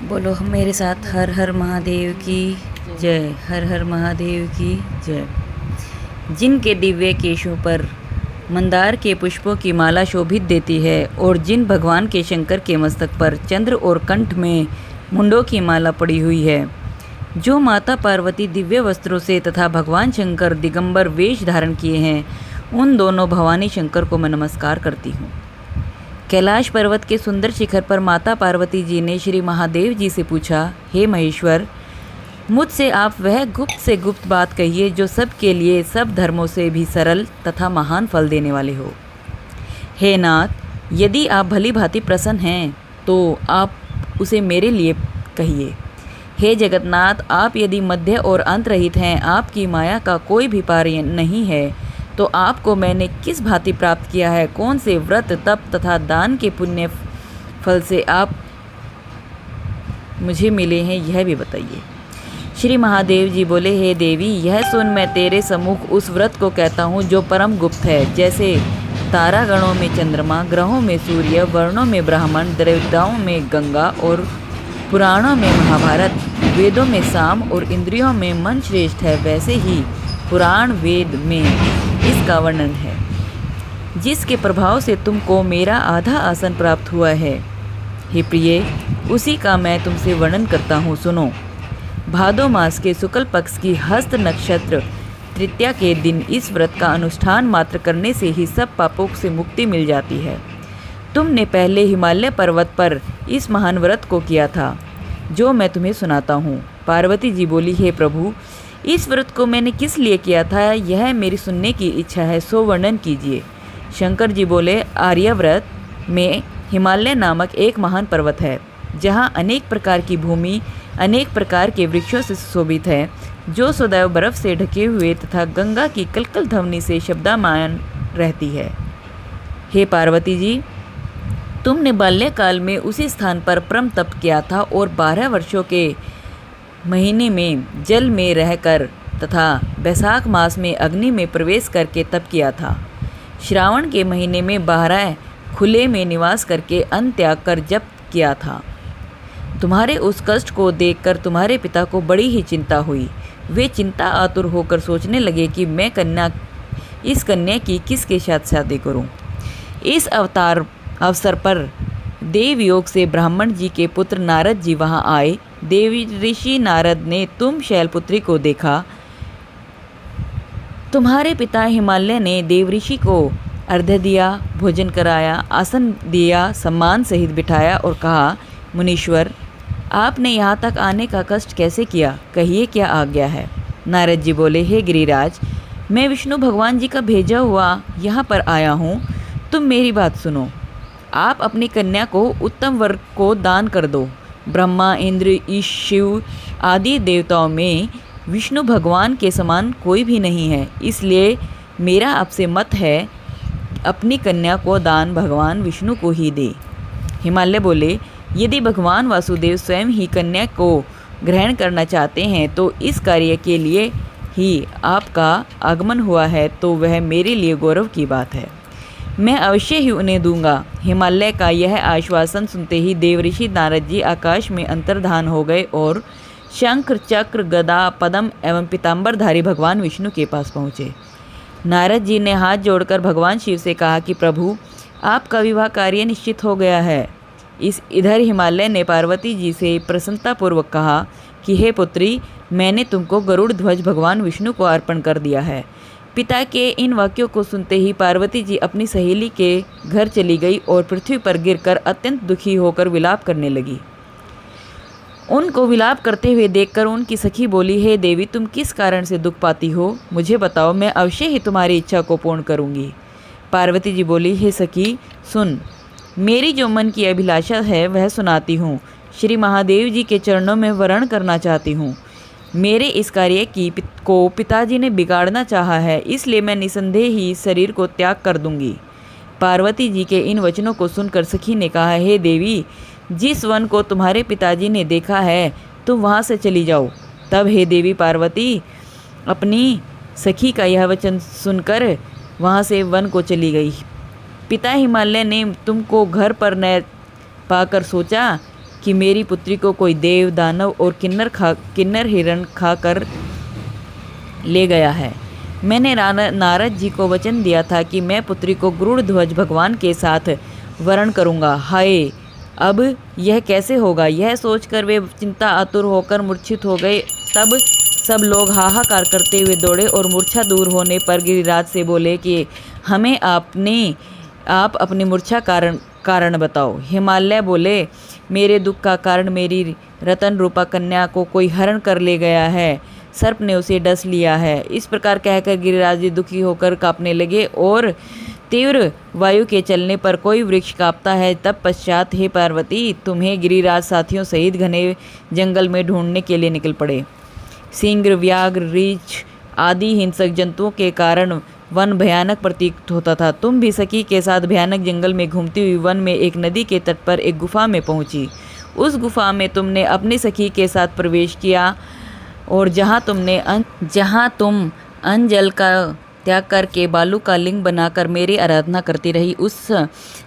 बोलो हम मेरे साथ, हर हर महादेव की जय। हर हर महादेव की जय। जिनके दिव्य केशों पर मंदार के पुष्पों की माला शोभित देती है और जिन भगवान के शंकर के मस्तक पर चंद्र और कंठ में मुंडों की माला पड़ी हुई है, जो माता पार्वती दिव्य वस्त्रों से तथा भगवान शंकर दिगंबर वेश धारण किए हैं, उन दोनों भवानी शंकर को मैं नमस्कार करती हूँ। कैलाश पर्वत के सुंदर शिखर पर माता पार्वती जी ने श्री महादेव जी से पूछा, हे महेश्वर, मुझसे आप वह गुप्त से गुप्त बात कहिए जो सबके लिए सब धर्मों से भी सरल तथा महान फल देने वाले हो। हे नाथ, यदि आप भली भांति प्रसन्न हैं तो आप उसे मेरे लिए कहिए। हे जगन्नाथ, आप यदि मध्य और अंत रहित हैं, आपकी माया का कोई भी पार नहीं है, तो आपको मैंने किस भांति प्राप्त किया है? कौन से व्रत तप तथा दान के पुण्य फल से आप मुझे मिले हैं, यह भी बताइए। श्री महादेव जी बोले, हे देवी, यह सुन मैं तेरे सम्मुख उस व्रत को कहता हूँ जो परम गुप्त है। जैसे तारागणों में चंद्रमा, ग्रहों में सूर्य, वर्णों में ब्राह्मण, देवताओं में गंगा और पुराणों में महाभारत, वेदों में साम और इंद्रियों में मन श्रेष्ठ है, वैसे ही पुराण वेद में इसका वर्णन है, जिसके प्रभाव से तुमको मेरा आधा आसन प्राप्त हुआ है। हे प्रिय, उसी का मैं तुमसे वर्णन करता हूँ, सुनो। भादो मास के शुक्ल पक्ष की हस्त नक्षत्र तृतीया के दिन इस व्रत का अनुष्ठान मात्र करने से ही सब पापों से मुक्ति मिल जाती है। तुमने पहले हिमालय पर्वत पर इस महान व्रत को किया था, जो मैं तुम्हें सुनाता हूँ। पार्वती जी बोली, हे प्रभु, इस व्रत को मैंने किस लिए किया था, यह मेरी सुनने की इच्छा है, सो वर्णन कीजिए। शंकर जी बोले, आर्यव्रत में हिमालय नामक एक महान पर्वत है, जहाँ अनेक प्रकार की भूमि अनेक प्रकार के वृक्षों से सुशोभित है, जो सदैव बर्फ से ढके हुए तथा गंगा की कलकल ध्वनि से शब्दायमान रहती है। हे पार्वती जी, तुमने बाल्यकाल में उसी स्थान पर परम तप किया था और 12 वर्षों के महीने में जल में रहकर तथा बैसाख मास में अग्नि में प्रवेश करके तप किया था। श्रावण के महीने में 12 खुले में निवास करके अन्न त्याग कर जप किया था। तुम्हारे उस कष्ट को देखकर तुम्हारे पिता को बड़ी ही चिंता हुई। वे चिंता आतुर होकर सोचने लगे कि मैं इस कन्या की किसके साथ शादी करूं। इस अवसर पर देवयोग से ब्राह्मण जी के पुत्र नारद जी वहां आए। देवी ऋषि नारद ने तुम शैलपुत्री को देखा। तुम्हारे पिता हिमालय ने देवऋषि को अर्घ्य दिया, भोजन कराया, आसन दिया, सम्मान सहित बिठाया और कहा, मुनीश्वर, आपने यहाँ तक आने का कष्ट कैसे किया? कहिए, क्या आज्ञा है? नारद जी बोले, हे गिरिराज, मैं विष्णु भगवान जी का भेजा हुआ यहाँ पर आया हूँ। तुम मेरी बात सुनो। आप अपनी कन्या को उत्तम वर को दान कर दो। ब्रह्मा, इंद्र, ईश, शिव आदि देवताओं में विष्णु भगवान के समान कोई भी नहीं है, इसलिए मेरा आपसे मत है, अपनी कन्या को दान भगवान विष्णु को ही दे। हिमालय बोले, यदि भगवान वासुदेव स्वयं ही कन्या को ग्रहण करना चाहते हैं तो इस कार्य के लिए ही आपका आगमन हुआ है, तो वह मेरे लिए गौरव की बात है। मैं अवश्य ही उन्हें दूंगा। हिमालय का यह आश्वासन सुनते ही देवऋषि नारद जी आकाश में अंतर्धान हो गए और शंख, चक्र, गदा, पद्म एवं पीताम्बरधारी भगवान विष्णु के पास पहुँचे। नारद जी ने हाथ जोड़कर भगवान शिव से कहा कि प्रभु, आपका विवाह कार्य निश्चित हो गया है। इधर हिमालय ने पार्वती जी से प्रसन्नतापूर्वक कहा कि हे पुत्री, मैंने तुमको गरुड़ ध्वज भगवान विष्णु को अर्पण कर दिया है। पिता के इन वाक्यों को सुनते ही पार्वती जी अपनी सहेली के घर चली गई और पृथ्वी पर गिरकर अत्यंत दुखी होकर विलाप करने लगी। उनको विलाप करते हुए देखकर उनकी सखी बोली, हे देवी, तुम किस कारण से दुख पाती हो? मुझे बताओ, मैं अवश्य ही तुम्हारी इच्छा को पूर्ण करूंगी। पार्वती जी बोली, हे सखी, सुन, मेरी जो मन की अभिलाषा है वह सुनाती हूँ। श्री महादेव जी के चरणों में वरण करना चाहती हूँ। मेरे इस कार्य को पिताजी ने बिगाड़ना चाहा है, इसलिए मैं निसंदेह ही शरीर को त्याग कर दूंगी। पार्वती जी के इन वचनों को सुनकर सखी ने कहा, हे देवी, जिस वन को तुम्हारे पिताजी ने देखा है, तुम वहाँ से चली जाओ। तब हे देवी पार्वती अपनी सखी का यह वचन सुनकर वहाँ से वन को चली गई। पिता हिमालय ने तुमको घर पर न पाकर सोचा कि मेरी पुत्री को कोई देव, दानव और किन्नर हिरण खाकर ले गया है। मैंने नारद जी को वचन दिया था कि मैं पुत्री को गरुड़ ध्वज भगवान के साथ वरण करूँगा। हाय, अब यह कैसे होगा? यह सोचकर वे चिंता आतुर होकर मूर्छित हो गए। तब सब लोग हाहाकार करते हुए दौड़े और मूर्छा दूर होने पर गिरिराज से बोले कि हमें आप अपनी मूर्छा कारण बताओ। हिमालय बोले, मेरे दुख का कारण मेरी रतन रूपा कन्या को कोई हरण कर ले गया है, सर्प ने उसे डस लिया है। इस प्रकार कहकर गिरिराज जी दुखी होकर कांपने लगे और तीव्र वायु के चलने पर कोई वृक्ष कांपता है, तब पश्चात हे पार्वती, तुम्हें गिरिराज साथियों सहित घने जंगल में ढूंढने के लिए निकल पड़े। सिंह, व्याघ्र, रीछ आदि हिंसक जंतुओं के कारण वन भयानक प्रतीत होता था। तुम भी सखी के साथ भयानक जंगल में घूमती हुई वन में एक नदी के तट पर एक गुफा में पहुंची। उस गुफा में तुमने अपनी सखी के साथ प्रवेश किया और जहां तुम अन्न जल का त्याग करके बालू का लिंग बनाकर मेरी आराधना करती रही। उस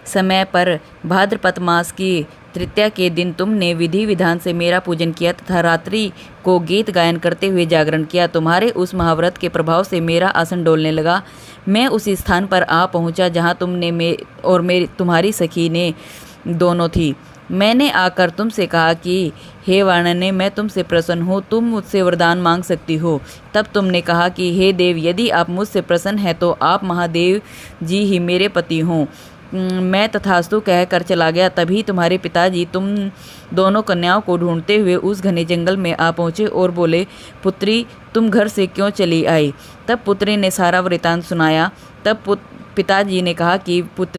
समय पर भाद्रपद मास की तृतीया के दिन तुमने विधि विधान से मेरा पूजन किया तथा रात्रि को गीत गायन करते हुए जागरण किया। तुम्हारे उस महाव्रत के प्रभाव से मेरा आसन डोलने लगा। मैं उसी स्थान पर आ पहुंचा जहां तुमने तुम्हारी सखी ने दोनों थी। मैंने आकर तुमसे कहा कि हे वाणने, मैं तुमसे प्रसन्न हूँ, तुम मुझसे वरदान मांग सकती हो। तब तुमने कहा कि हे देव, यदि आप मुझसे प्रसन्न हैं तो आप महादेव जी ही मेरे पति हों। मैं तथास्तु कहकर चला गया। तभी तुम्हारे पिताजी तुम दोनों कन्याओं को ढूंढते हुए उस घने जंगल में आ पहुँचे और बोले, पुत्री, तुम घर से क्यों चली आई? तब पुत्री ने सारा वृतांत सुनाया। तब पिताजी ने कहा कि पुत्र